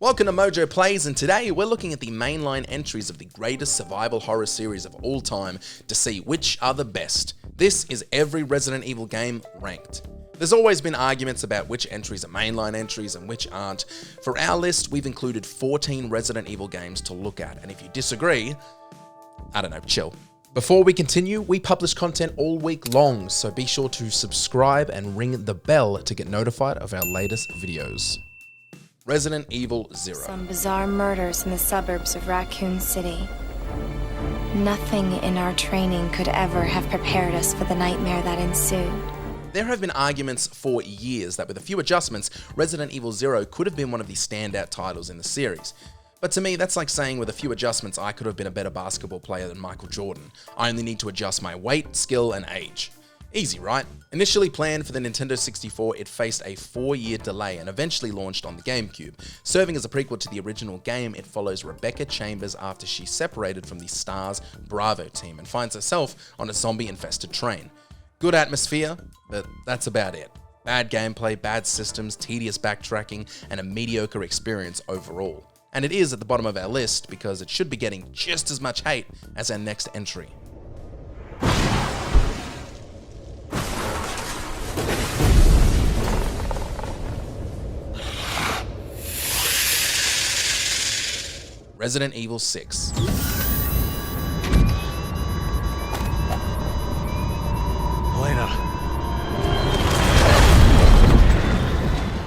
Welcome to MojoPlays, and today we're looking at the mainline entries of the greatest survival horror series of all time to see which are the best. This is every Resident Evil game ranked. There's always been arguments about which entries are mainline entries and which aren't. For our list, we've included 14 Resident Evil games to look at, and if you disagree, I don't know, chill. Before we continue, we publish content all week long, so be sure to subscribe and ring the bell to get notified of our latest videos. Resident Evil 0. Some bizarre murders in the suburbs of Raccoon City. Nothing in our training could ever have prepared us for the nightmare that ensued. There have been arguments for years that with a few adjustments, Resident Evil 0 could have been one of the standout titles in the series. But to me, that's like saying with a few adjustments, I could have been a better basketball player than Michael Jordan. I only need to adjust my weight, skill, and age. Easy, right? Initially planned for the Nintendo 64, it faced a 4-year delay and eventually launched on the GameCube. Serving as a prequel to the original game, it follows Rebecca Chambers after she separated from the STARS Bravo team and finds herself on a zombie-infested train. Good atmosphere, but that's about it. Bad gameplay, bad systems, tedious backtracking, and a mediocre experience overall. And it is at the bottom of our list because it should be getting just as much hate as our next entry. Resident Evil 6.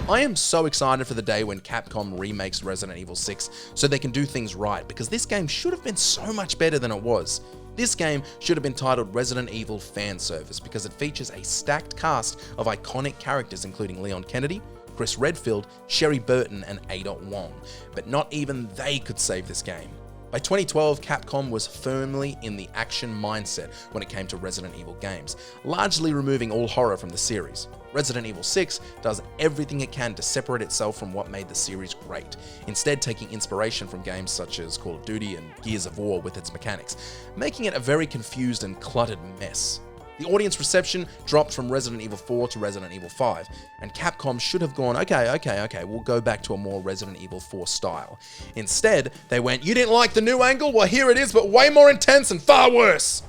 I am so excited for the day when Capcom remakes Resident Evil 6 so they can do things right, because this game should have been so much better than it was. This game should have been titled Resident Evil Fan Service because it features a stacked cast of iconic characters including Leon Kennedy, Chris Redfield, Sherry Burton, and Ada Wong, but not even they could save this game. By 2012, Capcom was firmly in the action mindset when it came to Resident Evil games, largely removing all horror from the series. Resident Evil 6 does everything it can to separate itself from what made the series great, instead taking inspiration from games such as Call of Duty and Gears of War with its mechanics, making it a very confused and cluttered mess. The audience reception dropped from Resident Evil 4 to Resident Evil 5, and Capcom should have gone, okay, we'll go back to a more Resident Evil 4 style. Instead, they went, you didn't like the new angle? Well, here it is, but way more intense and far worse!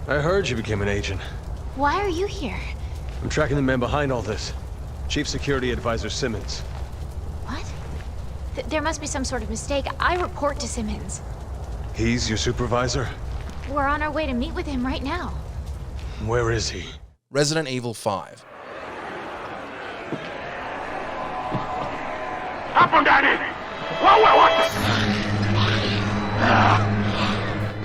I heard you became an agent. Why are you here? I'm tracking the man behind all this. Chief Security Advisor Simmons. What? There must be some sort of mistake. I report to Simmons. He's your supervisor? We're on our way to meet with him right now. Where is he? Resident Evil 5. Up on Daddy! What?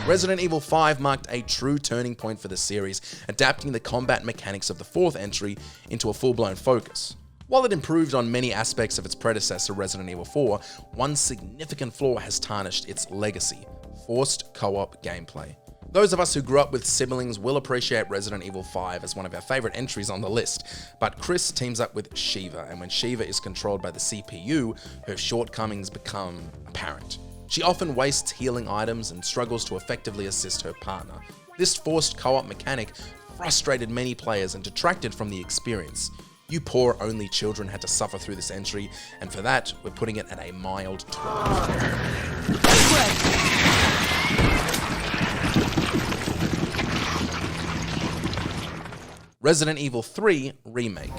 Resident Evil 5 marked a true turning point for the series, adapting the combat mechanics of the fourth entry into a full-blown focus. While it improved on many aspects of its predecessor, Resident Evil 4, one significant flaw has tarnished its legacy: forced co-op gameplay. Those of us who grew up with siblings will appreciate Resident Evil 5 as one of our favorite entries on the list, but Chris teams up with Shiva, and when Shiva is controlled by the CPU, her shortcomings become apparent. She often wastes healing items and struggles to effectively assist her partner. This forced co-op mechanic frustrated many players and detracted from the experience. You poor only children had to suffer through this entry, and for that, we're putting it at a mild 12. Resident Evil 3 Remake.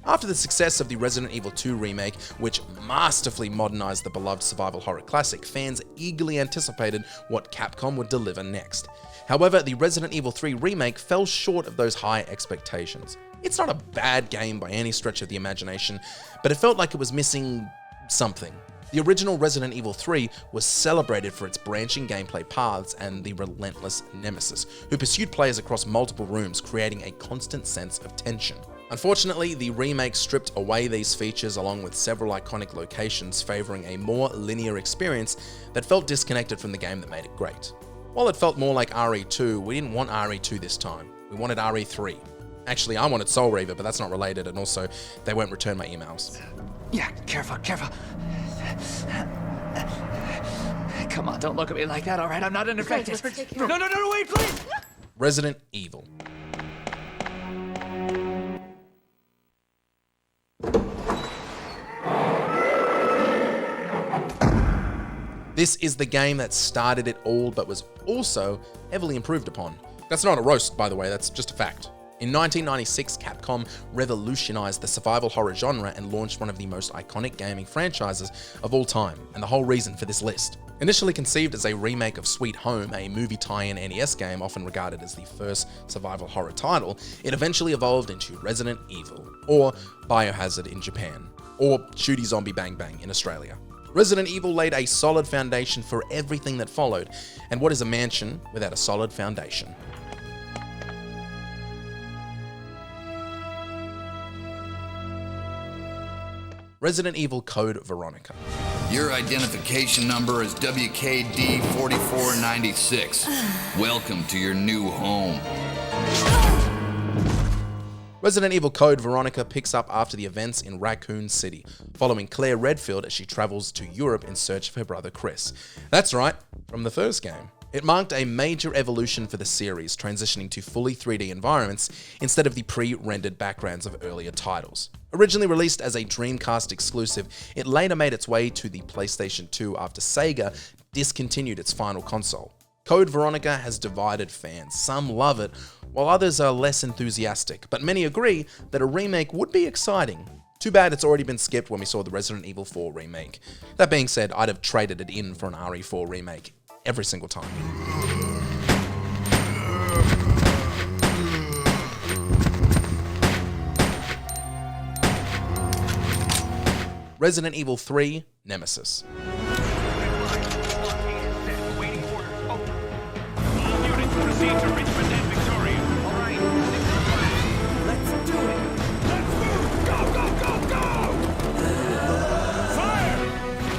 After the success of the Resident Evil 2 remake, which masterfully modernized the beloved survival horror classic, fans eagerly anticipated what Capcom would deliver next. However, the Resident Evil 3 remake fell short of those high expectations. It's not a bad game by any stretch of the imagination, but it felt like it was missing something. The original Resident Evil 3 was celebrated for its branching gameplay paths and the relentless Nemesis, who pursued players across multiple rooms, creating a constant sense of tension. Unfortunately, the remake stripped away these features along with several iconic locations, favoring a more linear experience that felt disconnected from the game that made it great. While it felt more like RE2, we didn't want RE2 this time. We wanted RE3. Actually, I wanted Soul Reaver, but that's not related, and also, they won't return my emails. Yeah, careful. Come on, don't look at me like that, all right? I'm not unaffected. No, wait, please! Resident Evil. This is the game that started it all, but was also heavily improved upon. That's not a roast, by the way, that's just a fact. In 1996, Capcom revolutionized the survival horror genre and launched one of the most iconic gaming franchises of all time, and the whole reason for this list. Initially conceived as a remake of Sweet Home, a movie tie-in NES game often regarded as the first survival horror title, it eventually evolved into Resident Evil, or Biohazard in Japan, or Shooty Zombie Bang Bang in Australia. Resident Evil laid a solid foundation for everything that followed, and what is a mansion without a solid foundation? Resident Evil Code Veronica. Your identification number is WKD4496. Welcome to your new home. Resident Evil Code Veronica picks up after the events in Raccoon City, following Claire Redfield as she travels to Europe in search of her brother Chris. That's right, from the first game. It marked a major evolution for the series, transitioning to fully 3D environments instead of the pre-rendered backgrounds of earlier titles. Originally released as a Dreamcast exclusive, it later made its way to the PlayStation 2 after Sega discontinued its final console. Code Veronica has divided fans. Some love it, while others are less enthusiastic, but many agree that a remake would be exciting. Too bad it's already been skipped when we saw the Resident Evil 4 remake. That being said, I'd have traded it in for an RE4 remake every single time. Resident Evil 3 Nemesis.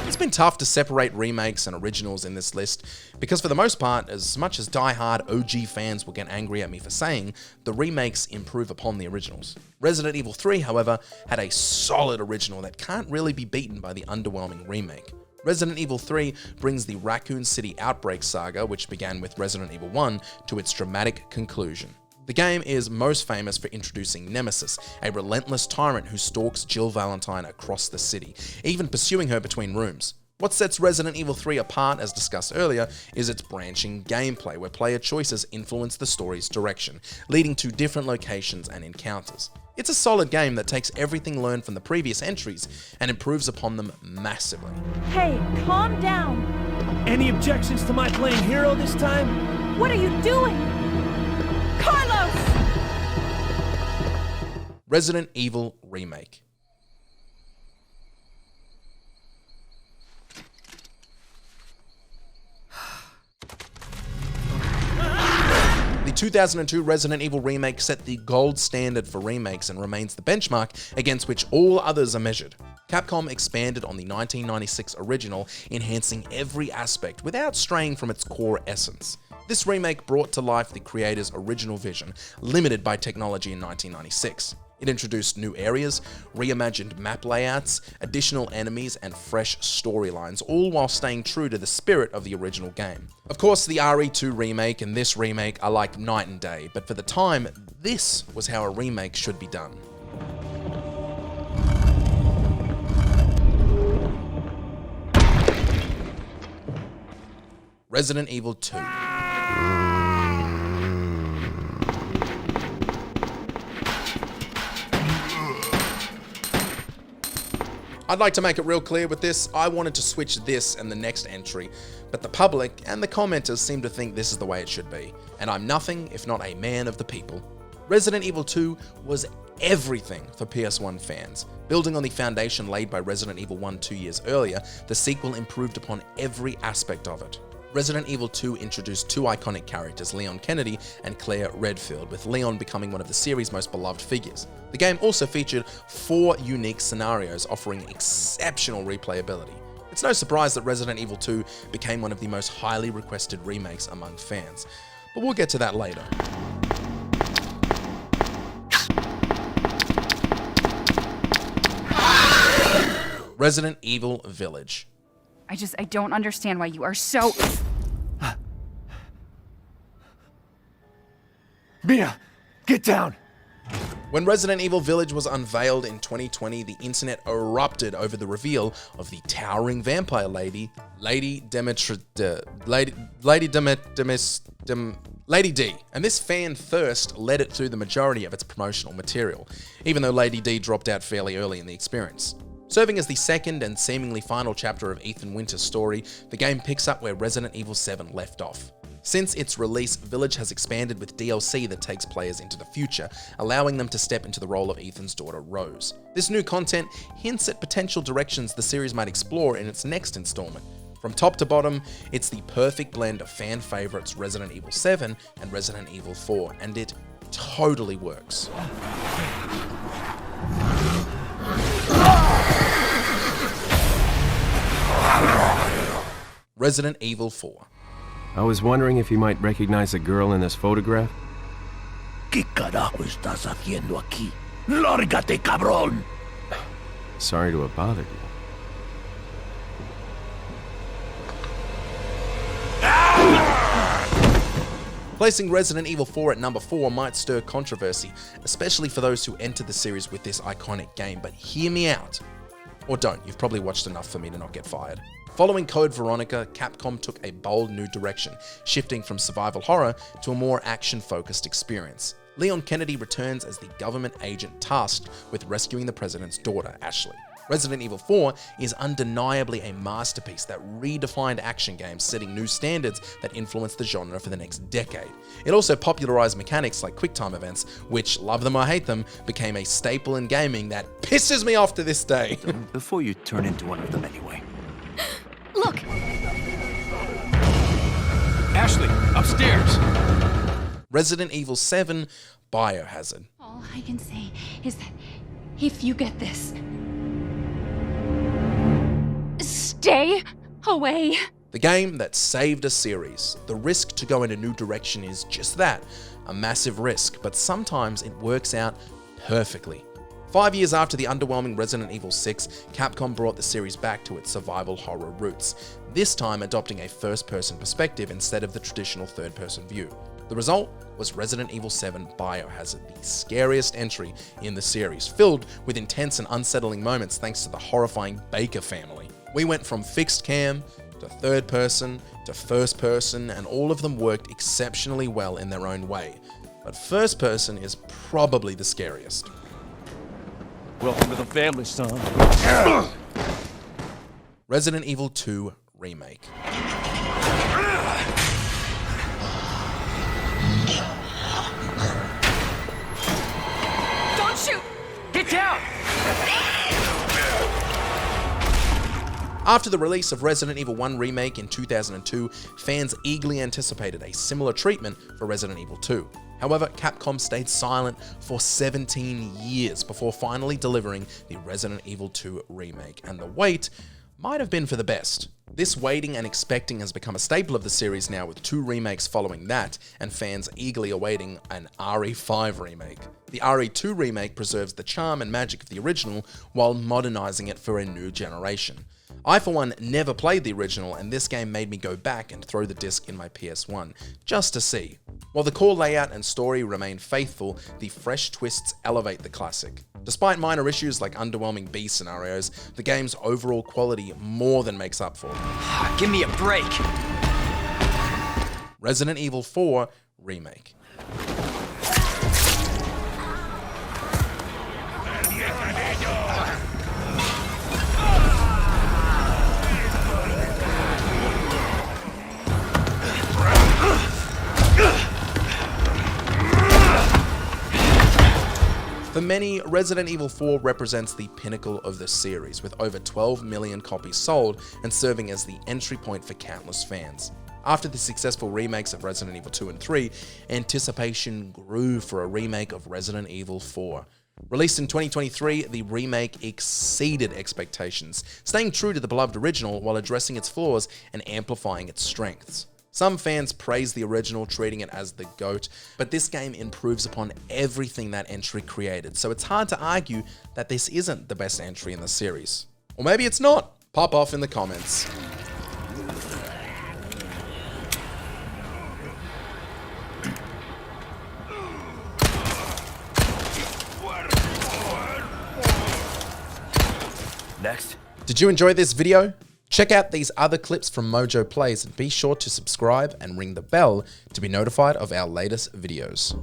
It's been tough to separate remakes and originals in this list because for the most part, as much as die-hard OG fans will get angry at me for saying, the remakes improve upon the originals. Resident Evil 3, however, had a solid original that can't really be beaten by the underwhelming remake. Resident Evil 3 brings the Raccoon City Outbreak saga, which began with Resident Evil 1, to its dramatic conclusion. The game is most famous for introducing Nemesis, a relentless tyrant who stalks Jill Valentine across the city, even pursuing her between rooms. What sets Resident Evil 3 apart, as discussed earlier, is its branching gameplay, where player choices influence the story's direction, leading to different locations and encounters. It's a solid game that takes everything learned from the previous entries and improves upon them massively. Hey, calm down. Any objections to my playing hero this time? What are you doing? Carlos! Resident Evil Remake. The 2002 Resident Evil Remake set the gold standard for remakes and remains the benchmark against which all others are measured. Capcom expanded on the 1996 original, enhancing every aspect without straying from its core essence. This remake brought to life the creator's original vision, limited by technology in 1996. It introduced new areas, reimagined map layouts, additional enemies, and fresh storylines, all while staying true to the spirit of the original game. Of course, the RE2 remake and this remake are like night and day, but for the time, this was how a remake should be done. Resident Evil 2. I'd like to make it real clear with this, I wanted to switch this and the next entry, but the public and the commenters seem to think this is the way it should be, and I'm nothing if not a man of the people. Resident Evil 2 was everything for PS1 fans. Building on the foundation laid by Resident Evil 1 2 years earlier, the sequel improved upon every aspect of it. Resident Evil 2 introduced two iconic characters, Leon Kennedy and Claire Redfield, with Leon becoming one of the series' most beloved figures. The game also featured 4 unique scenarios, offering exceptional replayability. It's no surprise that Resident Evil 2 became one of the most highly requested remakes among fans, but we'll get to that later. Resident Evil Village. I don't understand why you are so... Mia, get down! When Resident Evil Village was unveiled in 2020, the internet erupted over the reveal of the towering vampire lady, Lady D. And this fan thirst led it through the majority of its promotional material, even though Lady D dropped out fairly early in the experience. Serving as the second and seemingly final chapter of Ethan Winter's story, the game picks up where Resident Evil 7 left off. Since its release, Village has expanded with DLC that takes players into the future, allowing them to step into the role of Ethan's daughter, Rose. This new content hints at potential directions the series might explore in its next installment. From top to bottom, it's the perfect blend of fan favorites Resident Evil 7 and Resident Evil 4, and it totally works. Resident Evil 4. I was wondering if you might recognize a girl in this photograph? ¿Qué carajo estás haciendo aquí? ¡Lárgate, cabrón! Sorry to have bothered you. Placing Resident Evil 4 at number 4 might stir controversy, especially for those who entered the series with this iconic game, but hear me out. Or don't, you've probably watched enough for me to not get fired. Following Code Veronica, Capcom took a bold new direction, shifting from survival horror to a more action-focused experience. Leon Kennedy returns as the government agent tasked with rescuing the president's daughter, Ashley. Resident Evil 4 is undeniably a masterpiece that redefined action games, setting new standards that influenced the genre for the next decade. It also popularized mechanics like QuickTime events, which, love them or hate them, became a staple in gaming that pisses me off to this day. Before you turn into one of them anyway. Look! Ashley, upstairs! Resident Evil 7 Biohazard. All I can say is that if you get this, stay away. The game that saved a series. The risk to go in a new direction is just that, a massive risk, but sometimes it works out perfectly. 5 years after the underwhelming Resident Evil 6, Capcom brought the series back to its survival horror roots, this time adopting a first-person perspective instead of the traditional third-person view. The result was Resident Evil 7 Biohazard, the scariest entry in the series, filled with intense and unsettling moments thanks to the horrifying Baker family. We went from fixed cam to third person to first person, and all of them worked exceptionally well in their own way. But first person is probably the scariest. Welcome to the family, son. Resident Evil 2 Remake. Don't shoot! Get down! After the release of Resident Evil 1 Remake in 2002, fans eagerly anticipated a similar treatment for Resident Evil 2. However, Capcom stayed silent for 17 years before finally delivering the Resident Evil 2 Remake, and the wait might have been for the best. This waiting and expecting has become a staple of the series now, with 2 remakes following that, and fans eagerly awaiting an RE5 remake. The RE2 remake preserves the charm and magic of the original while modernizing it for a new generation. I, for one, never played the original, and this game made me go back and throw the disc in my PS1, just to see. While the core layout and story remain faithful, the fresh twists elevate the classic. Despite minor issues like underwhelming B scenarios, the game's overall quality more than makes up for it. Give me a break! Resident Evil 4 Remake. For many, Resident Evil 4 represents the pinnacle of the series, with over 12 million copies sold and serving as the entry point for countless fans. After the successful remakes of Resident Evil 2 and 3, anticipation grew for a remake of Resident Evil 4. Released in 2023, the remake exceeded expectations, staying true to the beloved original while addressing its flaws and amplifying its strengths. Some fans praise the original, treating it as the GOAT, but this game improves upon everything that entry created, so it's hard to argue that this isn't the best entry in the series. Or maybe it's not. pop off in the comments. Next. Did you enjoy this video? Check out these other clips from MojoPlays and be sure to subscribe and ring the bell to be notified of our latest videos.